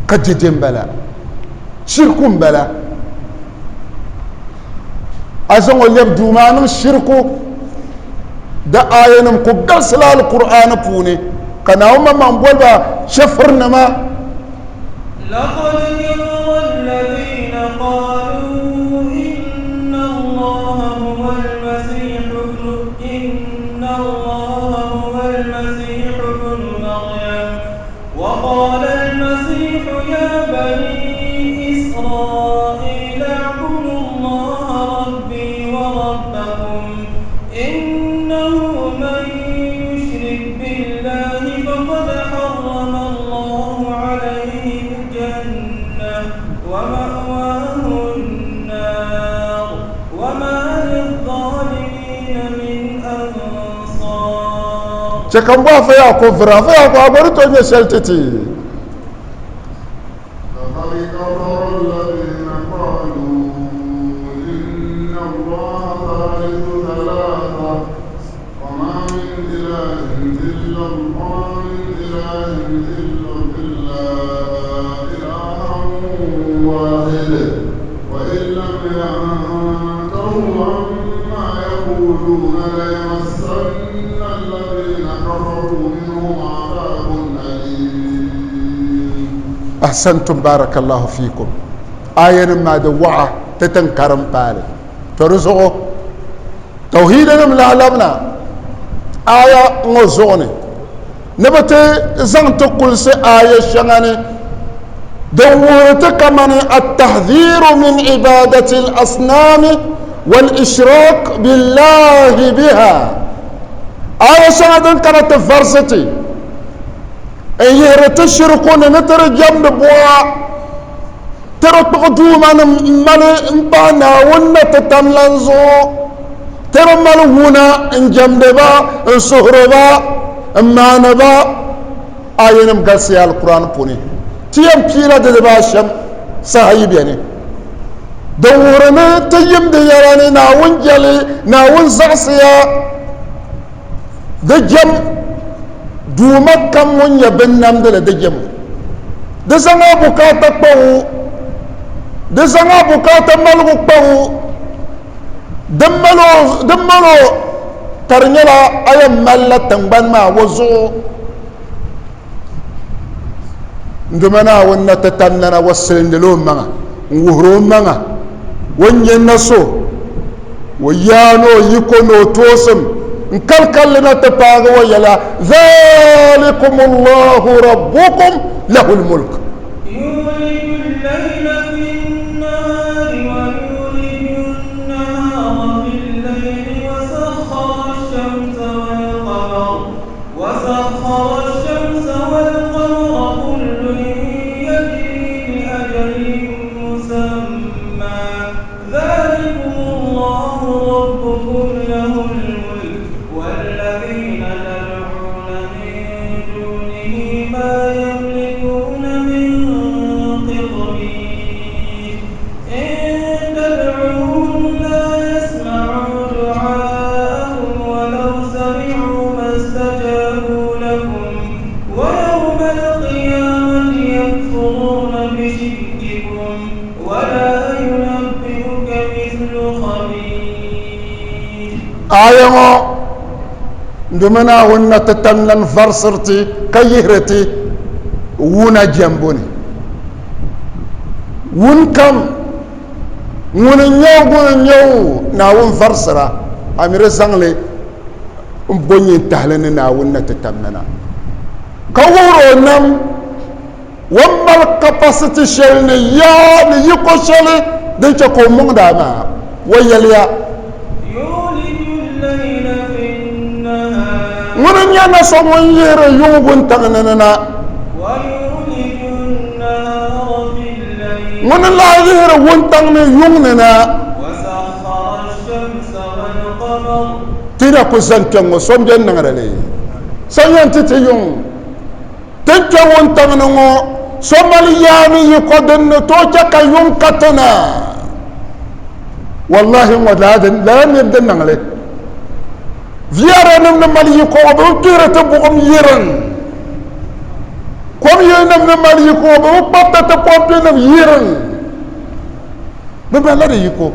kadidin bala shirkun bala azan oleb dumanum shirku da ayanum ko gasla alquran pune kana umma man bolba shafrna ma لقد كفر الذين قالوا إن الله هو المسيح ابن مريم وقال المسيح يا بني إسرائيل اعبدوا الله ربي وربكم إنه من يشرك بالله فقد حرم الله عليه الجنة ومأواه النار وما للظالمين من أنصار. شكرا فيا كفرا فيا كفرا توني سلتتي. لقد كفر الذين قالوا إن الله ثالث ثلاثة وما من إله إلا الله إله إلا إله واحد وإن لم ينتهوا عما يقولون ليمسن الذين كفروا منهم عذاب أليم. أحسنتم بارك الله فيكم. آية ما دوعة تتنكرم بالي ترزقه توحيدنا من العالمنا آية موزوني نبتي زنت كل سي آية شغاني دورتك من التحذير من عبادة الأصنام والإشراك بالله بها. آية شغاني كانت فرستي إن يرتشركون نتر جنب بوا ترى تقدوما من مبانا ونتتملنزو ترى ملونا إن جنب با إن سهر با إمان با آية نمقاسي القرآن بوني تيام بيلا دباشم صحيب يعني دورنا تيم دياراني ناون جلي ناون زعسيا دجم دوما كم من يبنام دل دجم دسنا بكاتا بو دسنا بكاتا ملو بو دملو ترنيلا ايام مالا تنبان ما وزو ndumana wonna tatanna wasilindelo manga nguhro manga wonyenna so wayano yikono tosum nkalkalna tapaga wayala zalikumullahu rabbukum lahul mulk ayamo ndumana wonna tatannan farsirti kayihrati wuna jamboni wun kam wun nyaw na wun farsira amire sangle mbonyi tahlana na wonna tatannana kawuro nam wammal capacity shelni ya ni yiko shele de ko mungda ma wayaliya ŋuna nyana so ŋun yihiri yuŋgun taŋnina ŋuna la yihiri wuntaŋni yuŋnina tina ku zan kpɛŋŋo so n-beni niŋdi li san yɛn titi yuŋ tin kpɛ wuntaŋni ŋo so mali yaani yi ko dinni to chɛ ka yuŋ ka tina wallahi ŋo la nir din niŋli viara nam na mali ko ba kira ta bugum yiran kom ye nam na mali ko ba patta ta pompe nam yiran ba bala da yiko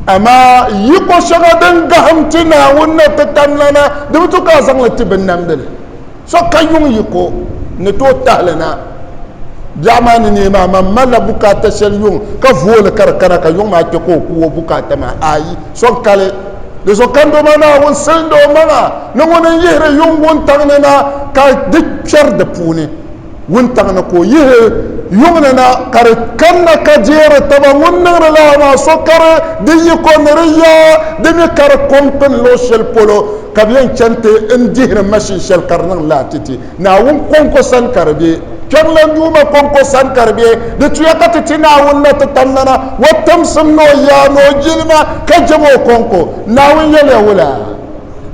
amma yiko shaga dan gahamtina wonna ta tamlana da mutu ka san lati bin nam dal so kayun yiko ne to tahlana jamani ne ma mala bukata shel yung ka vola karkara ka yung ma ke ko bukata ma ayi so kale de so kando mana won sendo mana no wona yehre yung won tanana ka dikcher de puni won tanana ko yehre yung na kar kanna ka jere taba wonna la ma so kar de yiko neriya de me kar kompen lo shel polo ka bien chante en jehre machine shel karnan la titi na won konko san karbe kemla nyuma konko san karbe de tuya ka titina wonna tatannana watam sunno ya no jilma ka jamo konko na won yele wala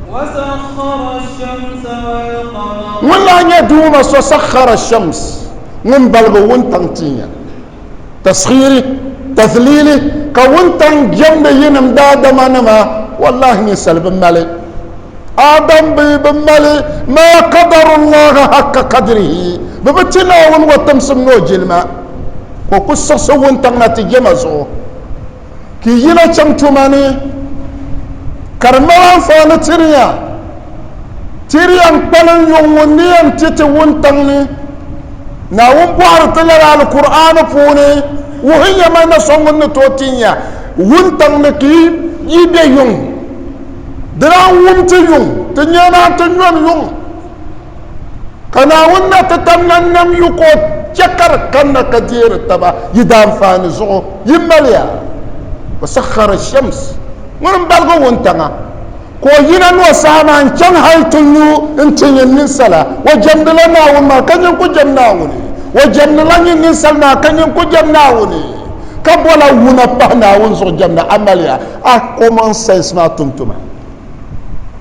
wasakhara ash-shamsa wal qamara wala nya duma so sakhara ash-shams min balgo won tantinya taskhiri tadhlili ka won tan jambe yinam da da manama wallahi ni salban malik adam bi mali ma qadara allah haqqa qadrihi babatina won watam sunno jilma ko kusso so won tan nati jemazo ki yina chamtumani karma fa na tiriyan palan yongoni am tete won tan ni na won boar tala alquran fune wo hiya ma na songon to tinya won tan ne ki yibe yong dara won te yong te nyana te nyon yong kana wonna ta tamnan nam yuko chakar kanna kadir taba yidam fani zo yimaliya wasakhara ash-shams ngam balgo wontanga ko yina no sama chan haytunu intin nin sala wa jamdala na won ma kanyen ko jamna woni wa jamdala nin salma kanyen ko jamna woni ka bola wuna pa na won zo jamna amaliya a common sense ma tumtuma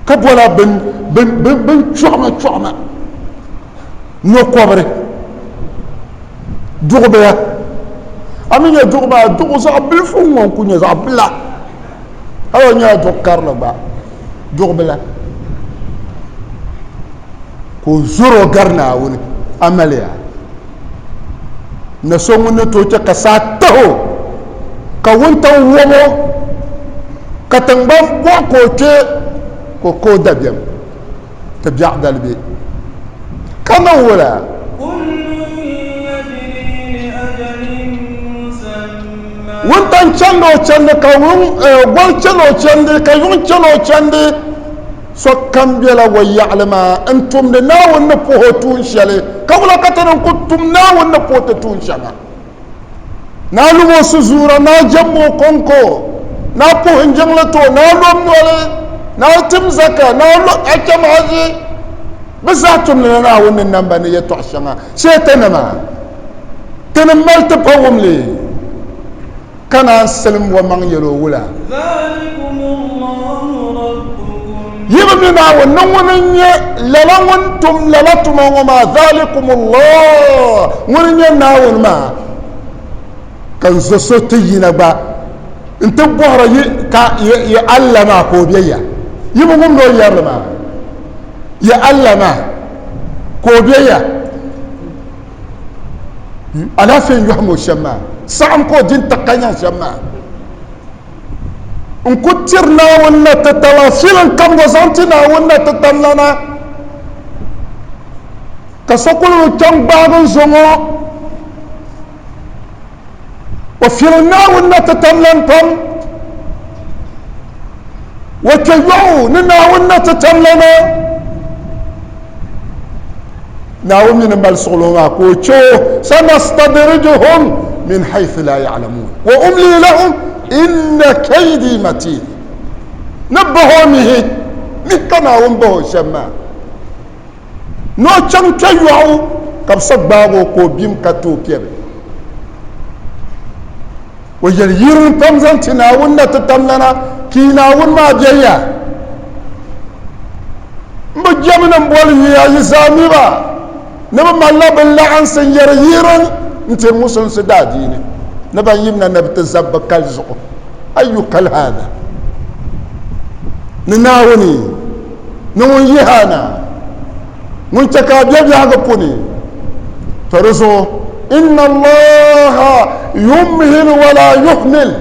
ka bola ben choma no kobre dugbe ya aminya dugba dugu sa bil fu ngon kunya za bla ayo nya dokkar la ba dugbe la ko zoro garna woni amaliya na songu ne to ta kasata ho ka wonta womo katangba ko te ko dabiam tabi'a dalbi كما ولا كل wuntan chando chande ka gol chalo chande ka yun chalo chande so kambela wa ya'lama antum de nawon na pohotun shale kawla kataran kuntum nawon na pohotun shama na lumo suzura na jammo konko na pohin janglato na lom wala na tim zaka na lo akam haji bisatum na won namba ne yato shanga shetanama tanammal tapawum li kana salim wa man yelo wula يبنى ونونية للونتم للتم وما ذلكم الله ونية ناون ما كان زوتي نبا انت بوهر يعلم كوبيا يبغون لو يعلم يعلم كوبيا أنا فين يحمو شما سام كو دين تقنيا شما نكترنا ولا تتواصلن كم وزنتنا ولا تتملنا كسكول كم بعض زمو وفيرنا ولا تتملن كم وكيو ننا ولا تتملنا ناوم من بالصلوما كوتشو سنستدرجهم من حيث لا يعلمون وأملي لهم إن كيدي متين نبهومه نكنا ومبه شما نو چم كيوعو كبسك بابو كو بيم كتو بيب ويجل يرن تمزن تناون تتملنا كيناون ما بيا مجمنا مبولي يا يزامي با نبا مالا بالله عن سنير يرن انت موسى سداديني نبا يمنا نبتزب كالزقو أي كال هذا نناوني نون يهانا منتكا بيبي هاقبوني فرزو إن الله يمهل ولا يهمل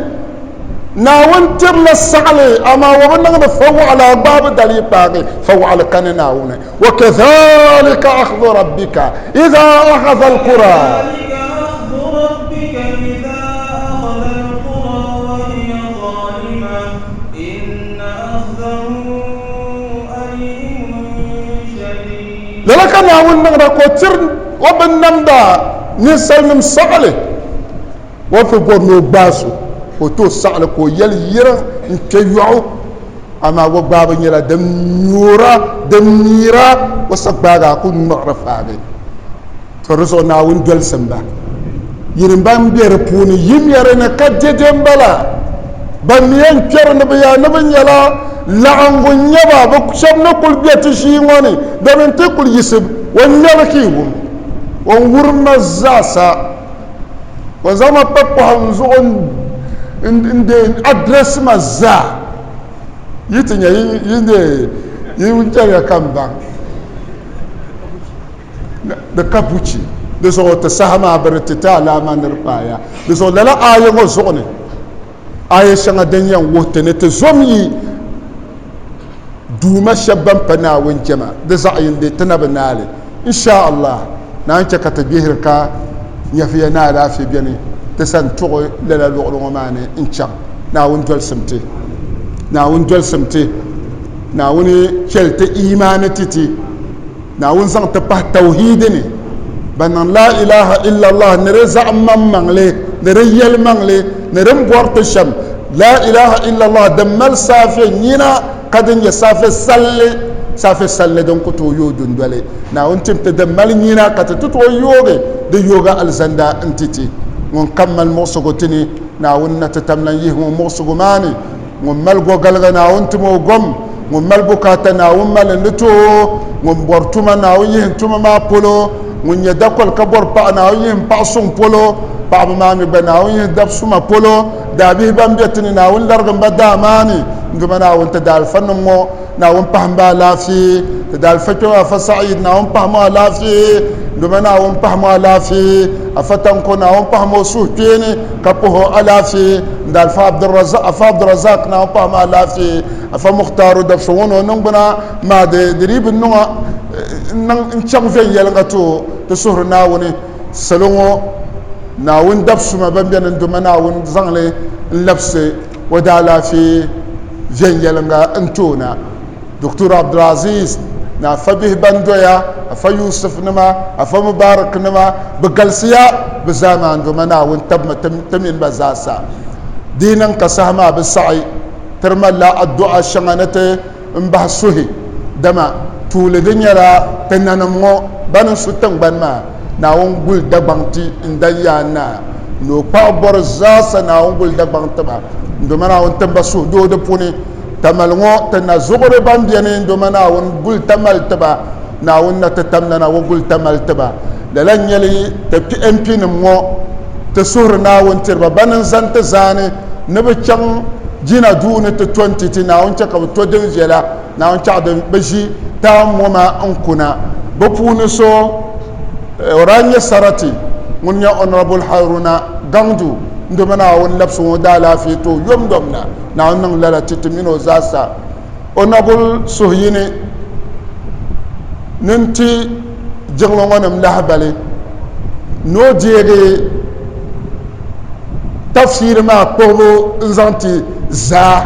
ناون ترلا السعلي أما وبنغ فهو على باب دليل باقي فهو على كان ناوني وكذلك أخذ ربك إذا أخذ القرى لكن ناون نغرا كوتر وبن نمدا نسال نم سعله وفي بورنو باسو وتو سعله كو يل يرا نتيو اما وبابا نيرا دم نورا دم نيرا وسباغا كو معرف هذا فرسو ناون دول سمبا يرمبام بير بوني يم يرنا كجدم بلا باميان كير نبيا نبنيلا لعنغو نيبا بكشب نقول بيتشي واني دمن تقول يسب ونيركيهم ونورم الزاسا وزما بابا هنزون ان ادرس مزا يتنيا يندي يونجا كامبان da kapuchi da so ta sahama bartita la manir baya da so lala ayo go sone ayo shanga danyan wote ne ta zomi دوما شبان بنا وانجما دزعين دي تنبنالي إن شاء الله نانك كتبيهر كا يفينا لا في بيني تسان توغي للا لغلو ماني إن شاء ناون دول سمتي ناون دول سمتي ناوني شلت إيمان تتي ناون زن تبه توحيدني بنا لا إله إلا الله نرزع من مغلي نريال مغلي نرم بورت الشم لا إله إلا الله دمال سافي نينا kadin ya safe salle don kuto yodun dole na untim ta da malnyina ka ta tuto yoge da yoga alzanda antiti mun kammal mosogotini na wonna ta tamlan yi mun mosogomani mun malgo galga na untimo gom mun malbukata na ummal nito mun bortuma na yi tuma ma polo mun ya dakol ka bor pa na yi pa sun polo pa ma mi bana yi dab suma polo da bi bambetini na won larga badda mani ngama na won ta dal fanmo na won pahamba lafi ta dal fakwa fa sa'id na won pahma lafi ngama na won pahma lafi afatan ko na won pahmo suhteni kapo alafi dal fa abdurrazzaq na won pahma lafi afa mukhtaru da shawon non bana ma de dirib nunga nan chang fe yel ngato to suhru na woni salongo naawun dabsuma ban biɛni n duma naawun zaŋli n labisi o daa laafee viɛnyɛlinga n toona doctor abdulaziz na afa bihi ban doya afa yusuf nima afa mubarak nima bi galisiya bi zaamaan duma naawun tabimi ti mini ba zaasa diinin ka saha maa bi saɣi tiri malila addu'a shɛŋa ni ti n bahi suhi dama tuuli di nyɛla ti nanim ŋɔ ba ni su tingbani maa naawun guli dagbaŋ ti n dan yaan naa ni o kpaɣu bɔri zaasa naawun guli dagbaŋ tiba n duma naawun timba suhi doo di puni tamal ŋɔ ti na zuɣuri ban biɛni n duma naawun guli tamal tiba naawun na ti tam nana wo guli tamal tiba lala nyɛli ti mp nim ŋɔ ti suhuri naawun tiriba ba ni zani ti zaani ni bi chaŋ jina duu ni ti tonti ti naawun chɛ ka bi to din viɛla naawun chaɣu din bi ʒi taam ŋɔ ma n kuna bi puuni so o daa nyɛ sarati ŋun nyɛ honorable haruna gangdu n duma naawun labisi ŋɔ daa laafee to yomdom na naawun niŋ lala titi mini o zaasa honorable suhuyini nin ti jiŋli ŋɔ nim lahabali ni o deegi tafsiri maa kpuɣibu n zaŋ ti zaa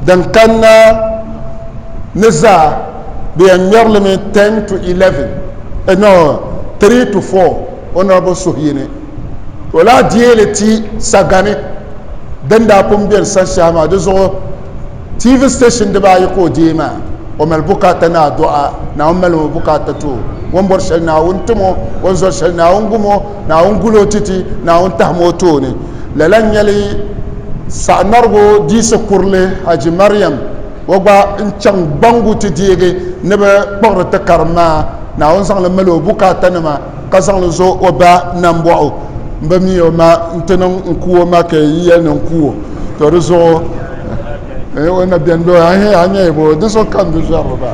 din kanna ni zaa bi yɛn ŋmɛrilimi 10 to 11 no 3 to 4 honorable suhuyini o laa deeli ti sagani din daa pun biɛni sanshɛhi maa di zuɣu tv station dibaayi ka o deei maa o mali bukata ni addu'a naawun mali o bukata to ŋun bɔri shɛli naawun timo ŋun zɔri shɛli naawun gumo naawun gulo titi naawun tahamo o tooni lala nyɛli saɣanarigu diisi kurili haji mariam o gba n chaŋ gbaŋgu ti deegi ni bi kpuɣiri ti karim maa naawun zaŋli mali o bukata nima ka zaŋli zo o ba nambɔɣu n ba mi o ma n ti niŋ n kuo ma ka yiya ni n kuo to di zuɣu o na biɛni do a nyɛ bo di zuɣu kam di zɔri ba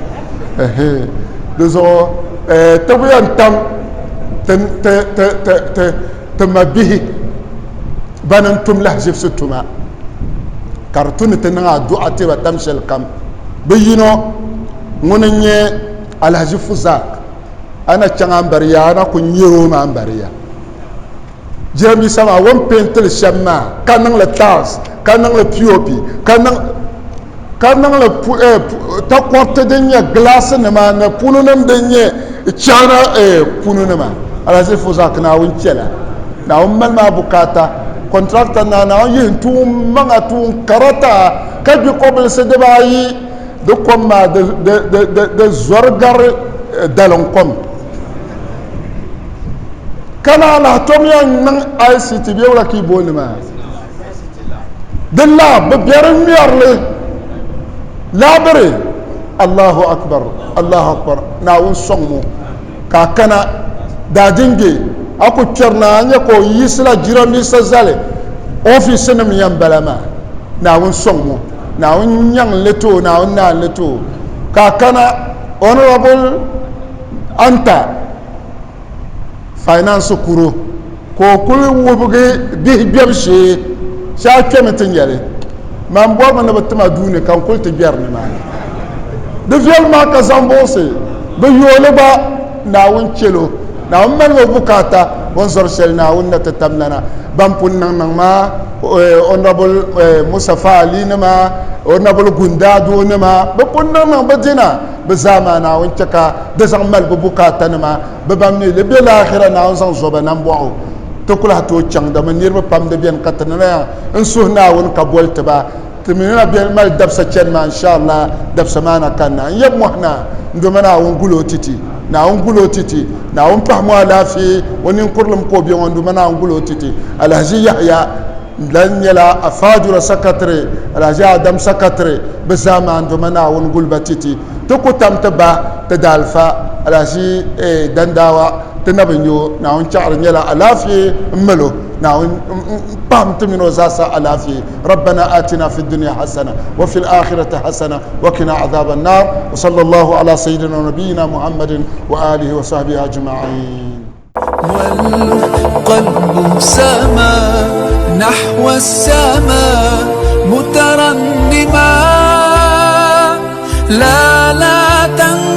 di zuɣu ti bu yɛn tam ti ma bihi ba ni tum lahazibsi tuma ka di tu ni ti niŋ addu'a ti ba tam shɛli kam bi yino ŋun n nyɛ alhaji fuzak ana chaŋ an bariya ana ku nyɛro ma an bariya jiranbiisa maa wọn peentili shɛm maa ka niŋli tiles ka niŋli pop ka niŋli takoriti din nyɛ gilaasi nima ni punu nim din nyɛ chaana punu nima alhaji fuzak naawun chɛla naawun mali maa bukata contractor naawun yihin tuun maŋa tuun karata ka gbi kobilisi dibaayi di kom maa di zɔri gari dalin kom kana la tom yan nan ICT bi wala ki boni ma dilla bi biyar miyarle labare Allahu akbar na un sonmu ka kana da dinge aku cerna nya ko yisla jirami sa zale office nim yan balama na un sonmu na un nyang leto na un na leto ka kana honorable anta finance kuro ko kuli wubugi bihi biɛbu shee shaa kpɛmi ti nyɛli man bɔrimi ni bi tima duuni kan kuli ti gbɛri ni maa di viɛli maa ka zaŋ buɣusi bi yooli gba naawun chɛlo naawun mali mi bukata bin zɔri shɛli naawun na ti tam nana ban pun niŋ maa honorable musafa ali nima honorable gundado nima bi pun niŋ bi dina bi zaa maa naawun chɛ ka di zaŋ mali bi bukata nima bi bam ni li bɛ laakhira naawun zaŋ zɔba nambɔɣu ti kuli ha tooi chaŋ dami niriba pam di biɛni ka ti nina n suhi naawun ka boli tiba ti mi nina biɛni mali dabsa chɛni maa inshallah dabsa maa na kanna n yɛ mɔhina n doma naawun gulo titi naawun gulo titi naawun pahamu alaafee o ninkurulim ko biɛ ŋɔ n doma naawun gulo titi alhaji yahya lan nyɛla a faajura sakatare alhaji adam sakatare bi zaa maa n doma naawun guliba titi ti ku tam ti ba ti daalifa alhaji dandawa ti na bi nyɔ naawun chaɣari nyɛla alaafee n malo naawun paham ti mini o zaasa alaafee rabbana atina fi dunya hasana wa fi l'akhirati hasana wa qina adhaba annar wa sallallahu ala sayyidina wa nabiyyina muhammadin wa alihi wa sahbihi ajma'in والقلب سما نحو السماء مترنما لا تنقضي